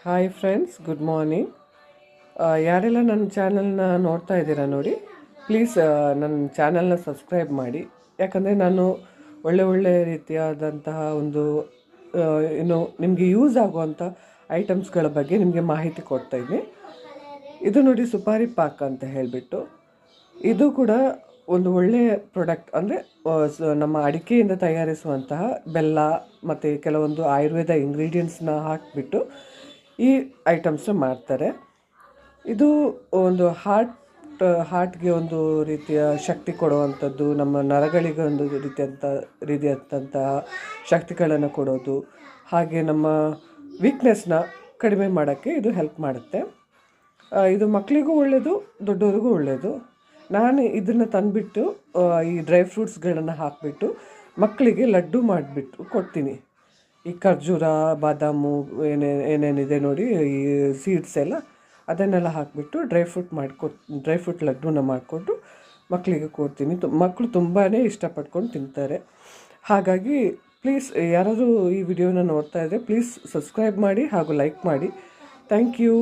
Hi friends, good morning. ಯಾರೆಲ್ಲ ನನ್ನ ಚಾನಲ್ನ ನೋಡ್ತಾ ಇದ್ದೀರಾ ನೋಡಿ, ಪ್ಲೀಸ್ ನನ್ನ ಚಾನಲ್ನ ಸಬ್ಸ್ಕ್ರೈಬ್ ಮಾಡಿ. ಯಾಕಂದರೆ ನಾನು ಒಳ್ಳೆ ರೀತಿಯಾದಂತಹ ಒಂದು ಏನು ನಿಮಗೆ ಯೂಸ್ ಆಗುವಂಥ ಐಟಮ್ಸ್ಗಳ ಬಗ್ಗೆ ನಿಮಗೆ ಮಾಹಿತಿ ಕೊಡ್ತಾಯಿದ್ದೀನಿ. ಇದು ನೋಡಿ, ಸುಪಾರಿ ಪಾಕ್ ಅಂತ ಹೇಳಿಬಿಟ್ಟು, ಇದು ಕೂಡ ಒಂದು ಒಳ್ಳೆಯ ಪ್ರಾಡಕ್ಟ್. ಅಂದರೆ ನಮ್ಮ ಅಡಿಕೆಯಿಂದ ತಯಾರಿಸುವಂತಹ ಬೆಲ್ಲ ಮತ್ತು ಕೆಲವೊಂದು ಆಯುರ್ವೇದ ಇಂಗ್ರೀಡಿಯೆಂಟ್ಸ್ನ ಹಾಕಿಬಿಟ್ಟು ಈ ಐಟಮ್ಸ್ನ ಮಾಡ್ತಾರೆ. ಇದು ಒಂದು ಹಾರ್ಟ್ಗೆ ಒಂದು ರೀತಿಯ ಶಕ್ತಿ ಕೊಡುವಂಥದ್ದು, ನಮ್ಮ ನರಗಳಿಗೆ ಒಂದು ರೀತಿಯಾದಂತಹ ಶಕ್ತಿಗಳನ್ನು ಕೊಡೋದು, ಹಾಗೆ ನಮ್ಮ ವೀಕ್ನೆಸ್ನ ಕಡಿಮೆ ಮಾಡೋಕ್ಕೆ ಇದು ಹೆಲ್ಪ್ ಮಾಡುತ್ತೆ. ಇದು ಮಕ್ಕಳಿಗೂ ಒಳ್ಳೆಯದು, ದೊಡ್ಡವ್ರಿಗೂ ಒಳ್ಳೆಯದು. ನಾನು ಇದನ್ನು ತಂದುಬಿಟ್ಟು ಈ ಡ್ರೈ ಫ್ರೂಟ್ಸ್ಗಳನ್ನು ಹಾಕಿಬಿಟ್ಟು ಮಕ್ಕಳಿಗೆ ಲಡ್ಡು ಮಾಡಿಬಿಟ್ಟು ಕೊಡ್ತೀನಿ. ಈ ಖರ್ಜೂರ, ಬಾದಾಮು, ಏನೇನಿದೆ ನೋಡಿ, ಈ ಸೀಡ್ಸ್ ಎಲ್ಲ ಅದನ್ನೆಲ್ಲ ಹಾಕಿಬಿಟ್ಟು ಡ್ರೈ ಫ್ರೂಟ್ ಲಡ್ಡೂನ ಮಾಡಿಕೊಂಡು ಮಕ್ಕಳಿಗೆ ಕೊಡ್ತೀನಿ. ಮಕ್ಕಳು ತುಂಬಾ ಇಷ್ಟಪಟ್ಕೊಂಡು ತಿಂತಾರೆ. ಹಾಗಾಗಿ ಪ್ಲೀಸ್, ಯಾರಾದರೂ ಈ ವಿಡಿಯೋನ ನೋಡ್ತಾ ಇದ್ದರೆ ಪ್ಲೀಸ್ ಸಬ್ಸ್ಕ್ರೈಬ್ ಮಾಡಿ ಹಾಗೂ ಲೈಕ್ ಮಾಡಿ. Thank you.